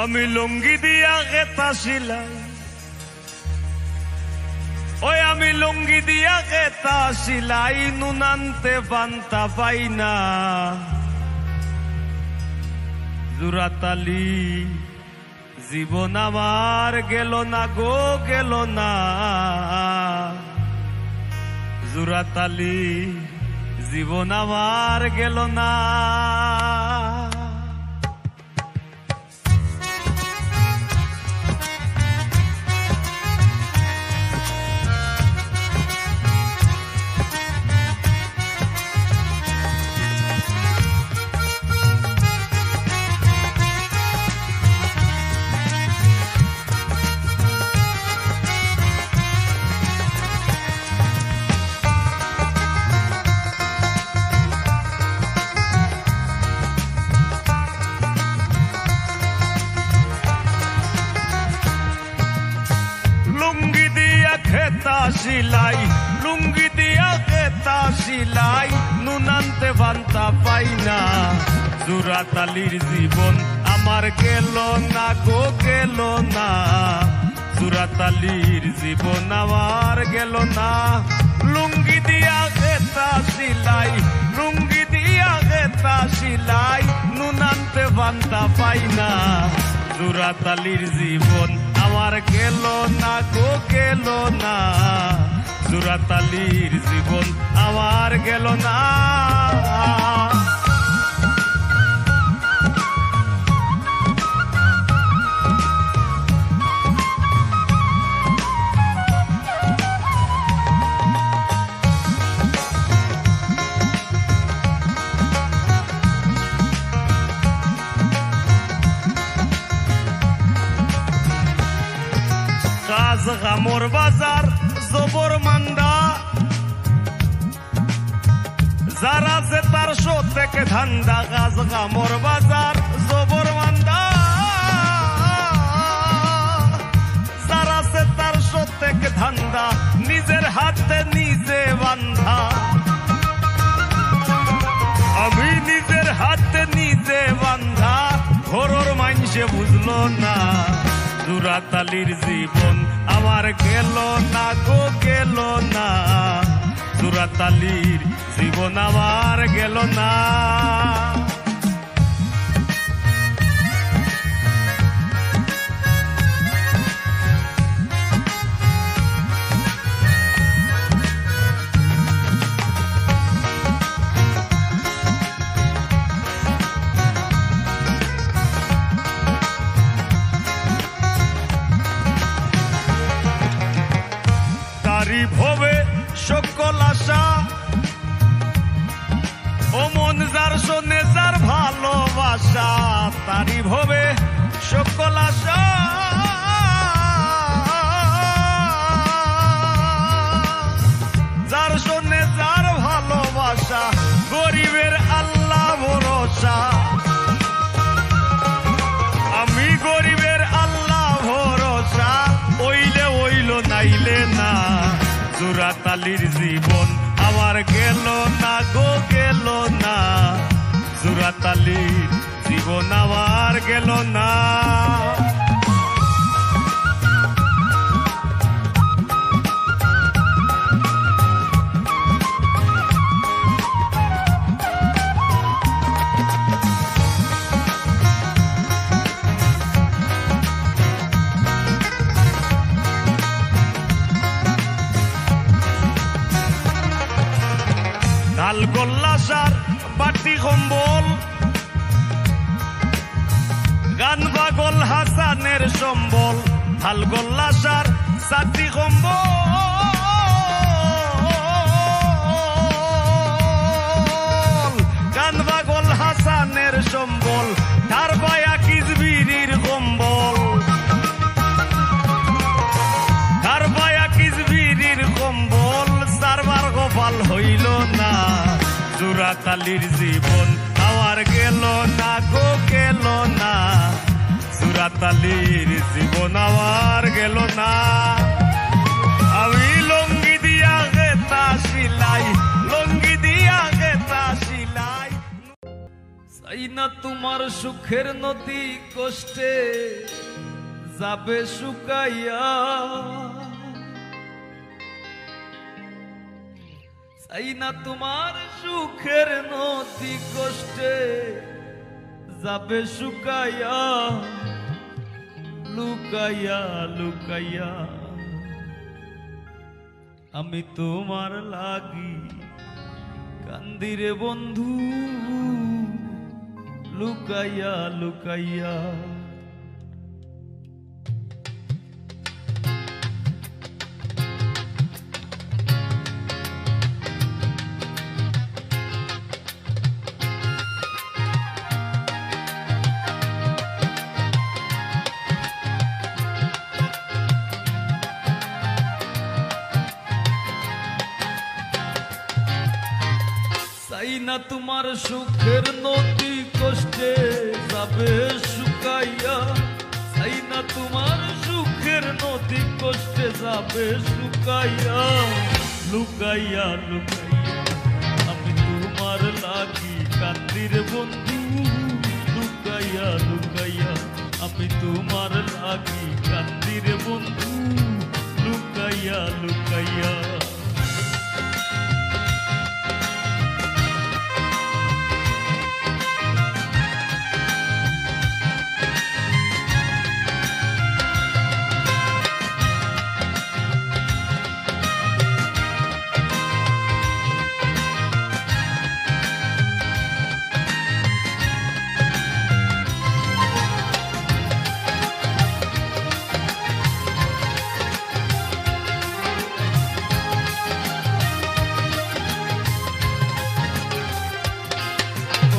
আমি লুঙ্গি দিয়া গেতা সিলাই, ওই আমি লুঙ্গি দিয়া গেতা সিলাই, নুনান্তে পান্তা পাই না। জুরাতালি জীবন আমার গেল না গো, গেল না। জুরাতালি জীবন আমার গেল না। খেতা সিলাই, লুঙ্গি দিয়া খেতা সিলাই, নুনান্তে বান্তা পাই না। জুরাতালির জীবন আমার গেল না গো, গেল না। জুরাতালির জীবন আমার গেল না। লুঙ্গি দিয়া খেতা সিলাই, লুঙ্গি দিয়া খেতা সিলাই, নুনান্তে বান্তা পাই না। জুরাতালির জীবন আমার গেল না গো, গেল না। জুরাতালির জীবন আমার গেল না। গামর বাজার জবর মান্দা, যারা যে তার শো থেকে ধান্দা। গাছ গামর বাজার জবর মান্দা, যারা যে তার শো থেকে ধান্দা। নিজের হাতে নিজে বান্ধা, আমি নিজের হাতে নিজে বান্ধা। ঘোরর মাইনসে বুঝলো না। জুরাতালির জীবন আমার গেল না গো, গেল না। জুরাতালির জীবন আমার গেল না। ভবে সকল আশা, ও মন যার শোনে যার ভালোবাসা। তারি ভবে সকল আশা, যার শোনে যার ভালোবাসা। গরিবের আল্লাহ ভরসা, আমি গরিবের আল্লাহ ভরসা। ওইলে ওইল নাইলে না। জুরাতালির জীবন আমার গেল না গো, গেল না। জুরাতালির জীবন আমার গেল না। ঢাল গোল্লাসার বাটি কম্বল, গান পাগল হাসানের সম্বল। ঢাল গোল্লাসার সাটি কম্বল, গান পাগল হাসানের সম্বল। ধার বায়া কিজবিরির কম্বল, ধার বায়া কিজবিরির কম্বল। সারবার গোপাল হইল না। জুরাতালির জীবন আমার গেল না গো, গেল না। জুরাতালির জীবন আমার গেল না। আমি লুঙ্গি দিয়া গেতা সিলাই, লুঙ্গি দিয়া গেতা সিলাই। চাই না তোমার সুখের নদী কষ্টে যাবে শুকাইয়া, চাই না তোমার সুখের নদী কষ্টে যাবে শুকাইয়া, লুকাইয়া লুকাইয়া আমি তোমার লাগি কান্দিরে বন্ধু, লুকাইয়া লুকাইয়া। চাই না তোমার সুখের নদী কষ্টে যাবে শুকাইয়া, চাই না তোমার সুখের নদী কষ্টে যাবে শুকাইয়া, লুকাইয়া লুকাইয়া আমি তোমার লাগি কান্দির বন্ধু, লুকাইয়া লুকাইয়া আমি তোমার লাগি কান্দির বন্ধু, লুকাইয়া লুকাইয়া।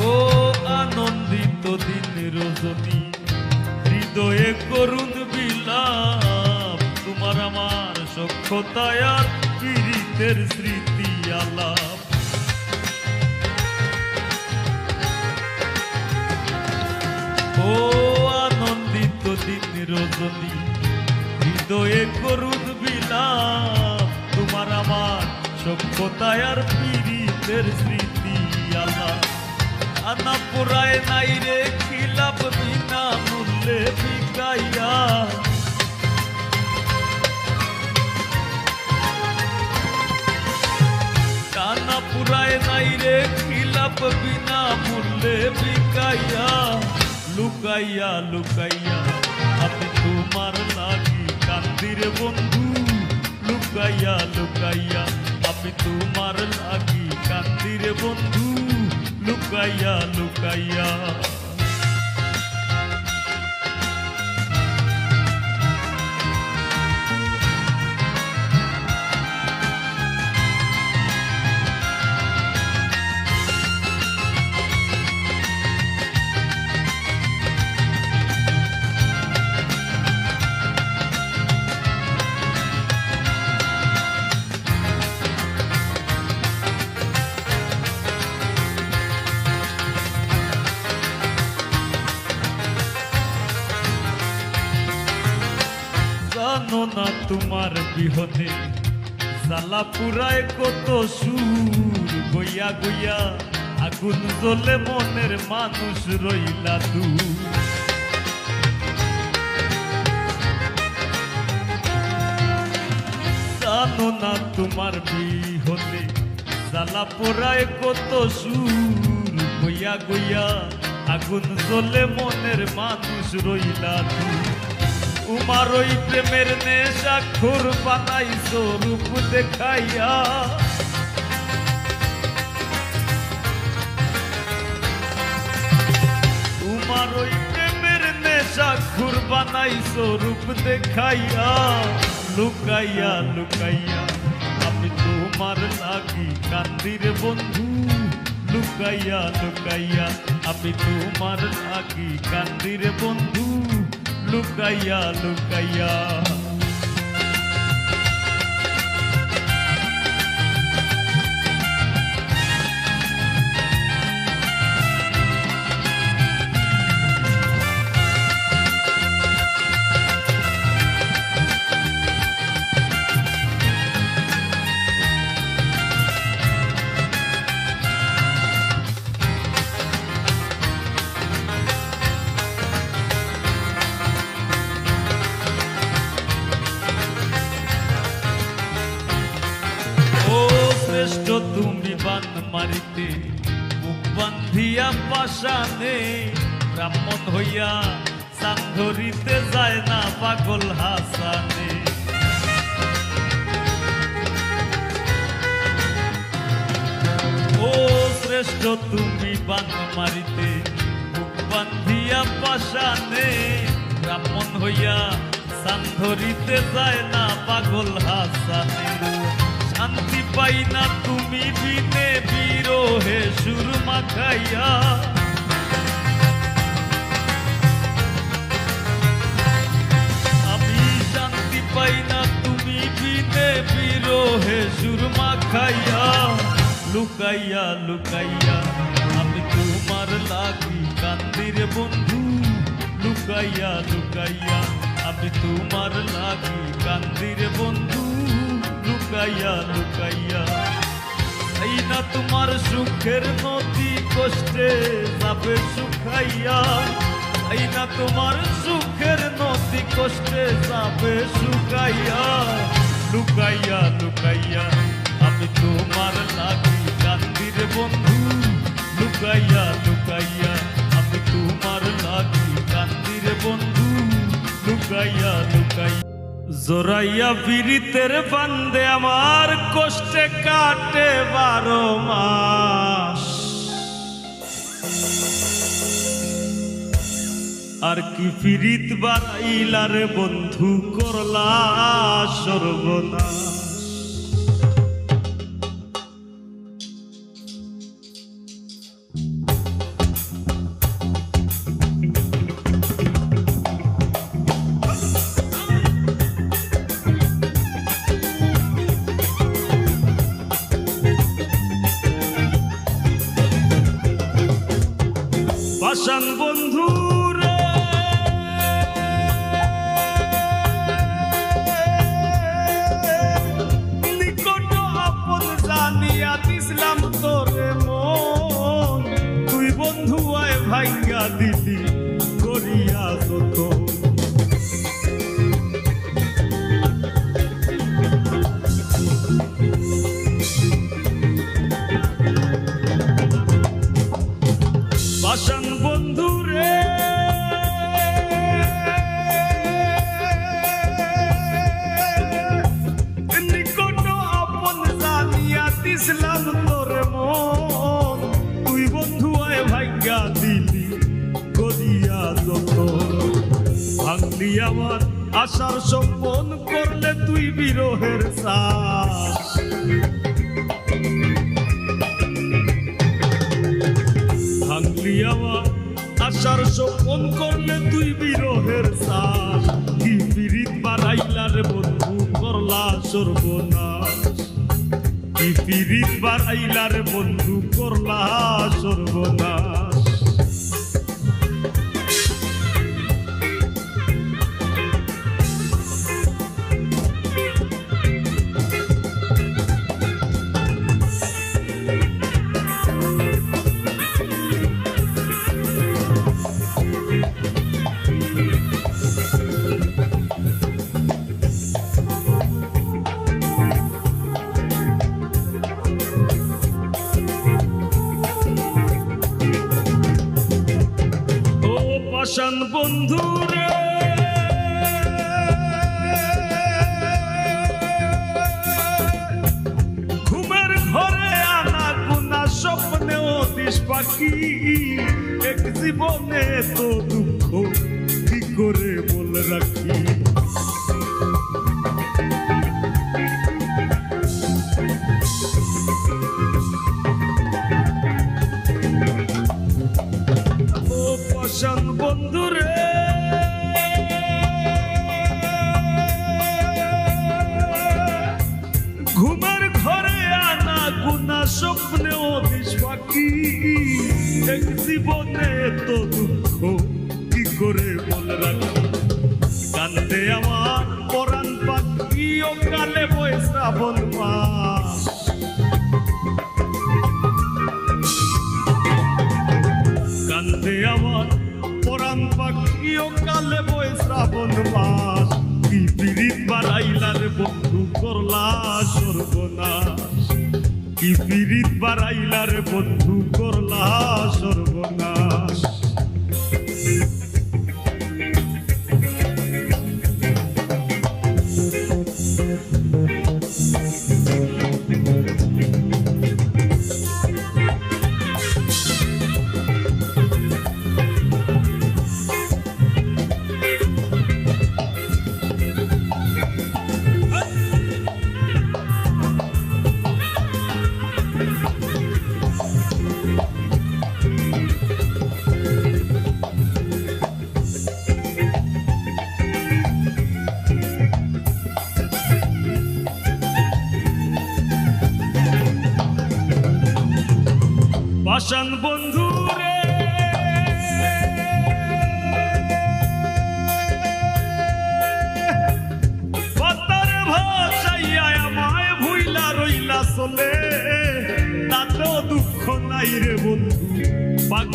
ও আনন্দিত দিন রজনী হৃদয়ে করুণ বিলাপ, তোমার আমার সখ্যতায় আর পীড়িতের স্মৃতি আলাপ। ও আনন্দিত দিন রজনী হৃদয়ে করুণ বিলাপ, তোমার আমার সখ্যতায় আর পীড়িতের স্মৃতি আলাপ। আনা পুরায় নাই রে খিলাপ বিনা মূল্যে বিকাইয়া, কানা পুরায় নাই রে খিলাপ বিনা মূল্যে বিকাইয়া, লুকাইয়া লুকাইয়া আমি তোমার লাগি কান্দির বন্ধু, লুকাইয়া লুকাইয়া আমি তোমার লাগি কান্দির বন্ধু, লুকাইয়া লুকাইয়া। জানো না তোমার বিহনে জ্বালা পুরায় কত সুর, গইয়া গইয়া আগুন জ্বলে মনের মানুষ রইলা দূর। জানো না তোমার বিহনে জ্বালা পুরায় কত সুর, গইয়া গইয়া আগুন জ্বলে মনের মানুষ রইলা দূর। উমার ওই প্রেমের নেশাখোর বানাইছো রূপ দেখাইয়া, উমার ওই প্রেমের নেশাখোর বানাইছো রূপ দেখাইয়া, লুকাইয়া লুকাইয়া আমি তোমার লাগি কান্দির বন্ধু, লুকাইয়া লুকাইয়া আমি তোমার লাগি কান্দির বন্ধু, লুকাইয়া লুকাইয়া। বান্ধিয়া পাশানে ব্রাহ্মণ হইয়া চাঁদ ধরিতে যায় না পাগল হাসানে। ও শ্রেষ্ঠ তুমি বান মারিতে বুক বান্ধিয়া পাশানে ব্রাহ্মণ হইয়া চাঁদ ধরিতে যায় না পাগল হাসানে। শান্তি পাই না তুমি বিনে বিরহে সুর মাখাইয়া। আমি শান্তি পাই না তুমি বিনে বিরহে সুর মাখাইয়া। লুকাইয়া লুকাইয়া আমি তোমার লাগি কান্দি রে বন্ধু। লুকাইয়া লুকাইয়া আমি তোমার লাগি কান্দি রে বন্ধু। লুকাইয়া লুকাইয়া এই না তোমার সুখের নদী কষ্টে যাবে শুকাইয়া। এই না তোমার সুখের নদী কষ্টে যাবে শুকাইয়া। লুকাইয়া লুকাইয়া আমি তোমার লাগি কান্দি রে বন্ধু। লুকাইয়া লুকাইয়া আমি তোমার লাগি কান্দি রে বন্ধু। লুকাইয়া লুকাইয়া জোরাইয়া পীড়িতের বান্দে আমার কষ্টে কাটে 12 মাস। আর কি পীড়িত বাড়াইলার বন্ধু করলা সর্বনাশ। পাষাণ বন্ধু রে নিকট আপন জানিয়া দিছিলাম তোরে মন। তুই বন্ধু আয় ভাঙ্গা দিলি করিয়া যত। পাষাণ বন্ধু রে নিকট আপন জানিয়া দিছিলাম তোরে মন। তুই বন্ধু আয় ভাগ্যা দিলি করিয়া যত। ভাঙলি আমার আশার সম্পন করলে তুই বিরহের শ্বাস। ভাঙলি আমার আশার স্বপন করলে তুই বিরহের শ্বাস। কি পীড়িত বাড়াইলার বন্ধু করলা সর্বনাশ। কি পীড়িত বাড়াইলার বন্ধু করলা সর্বনাশ। পাষাণ বন্ধু রে ঘুমের ঘরে আনা গুনা স্বপ্নেও দিস পাখি। এক জীবনে তো দুঃখ কি করে বল রাখি। ও পাষাণ বন্ধু রে ঘুমের ঘরে আনা গুনা স্বপ্নেও দিস পাখি। এক জীবনে তো দুঃখ কি করে বল রাখি। কান্দে আমার পরাণ পাখি ও কালে বয় শ্রাবণ মাস। কান্দে আমার পরাণ পাখি ও কালে বয় শ্রাবণ মাস। কি পীড়িত বাড়াইলার বন্ধু করলা সর্বনাশ। কি পীড়িত বাড়াইলার বন্ধু করলা সর্বনাশ।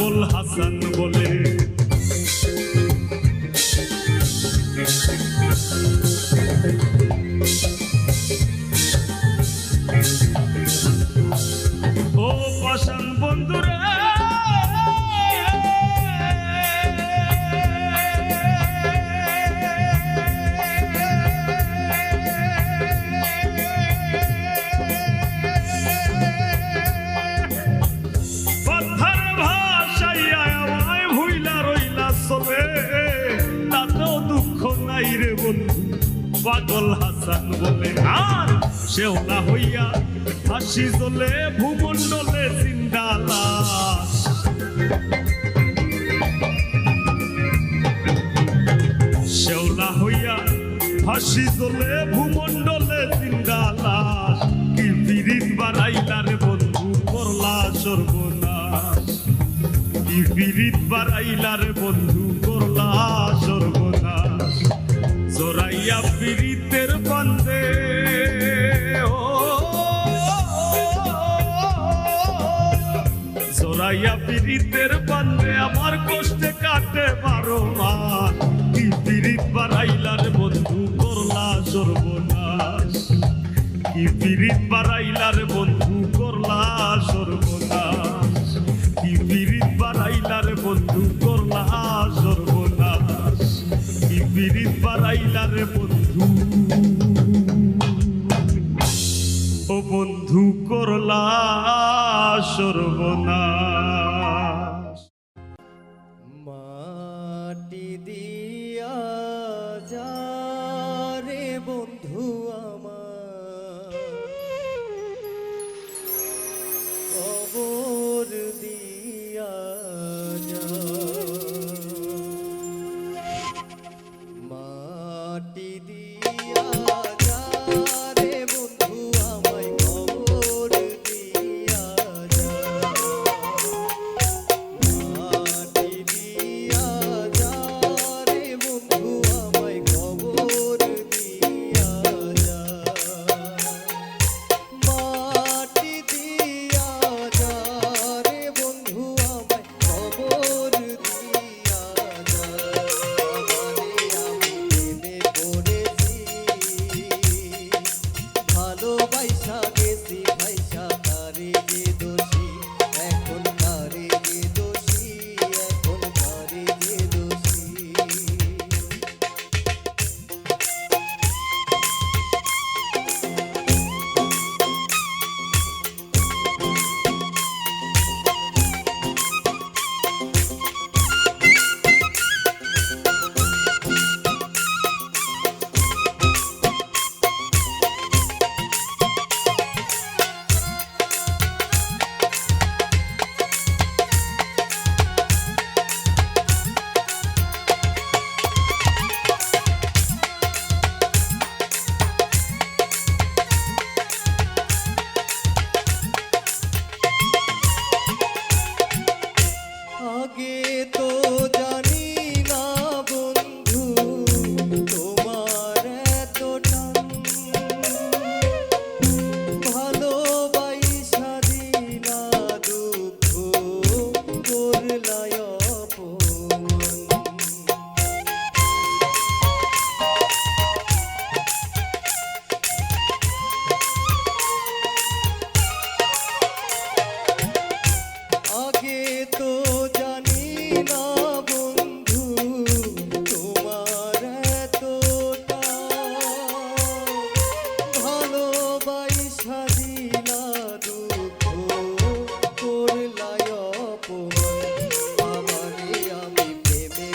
পাগল হাসান বলে। ও পাষাণ বন্ধুরা, কথার ভাষাইয়া আমায় ভুইলা রইলা চলে, তাতেও দুঃখ নাই রে বন্ধু পাগল হাসান বলে। আর শেওলা হইয়া হাসি জ্বলে ভূমণ্ডলে জিন্দা লাশ। শেওলা হইয়া হাসি জ্বলে ভূমণ্ডলে জিন্দা লাশ। কি পিরিত বাড়াইলা রে বন্ধু করলা সর্বনাশ। কি পিরিত বাড়াইলা রে বন্ধু করলা সর্বনাশ। জোরাইয়া পিরিতের বান্ধে জোরাইয়া পিরিতের বান্ধে আমার কষ্টে কাটে 12 মাস। কি পিরিত বাড়াইলার বন্ধু করলা সর্বনাশ। কি পিরিত বাড়াইলার বন্ধু করলা সর্বনাশ। কি পিরিত বাড়াইলার বন্ধু করলা সর্বনাশ। কি পিরিত বাড়াইলার বন্ধু, ও বন্ধু করলা সর্বনাশ। মাটি দিয়া যা রে বন্ধু আমার, কবর দিয়া যা। মাটি দিয়া যা রে বন্ধু আমায়, কবর দিয়া যা। মাটি দিয়া যা রে বন্ধু আমায়, কবর দিয়া যা। মাটি দিয়া যা রে বন্ধু আমায়, কবর দিয়া যা। আমারে আমি প্রেমে পড়েছি, ভালোবাসা গেছি ভাইসা, কারে যে দোষী এখন, কারে যে দোষী এখন, কারে যে দোষী। আগে তো জানি না বন্ধু তোমার এত টান, ভালোবাসা দিলা দুঃখ করলা অপমান। আগে তো জানি না বন্ধু তোমার এতটা, ভালোবাসা দিলা দুঃখ করলা অপমান। আমারে আমি প্রেমে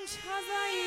সাজাই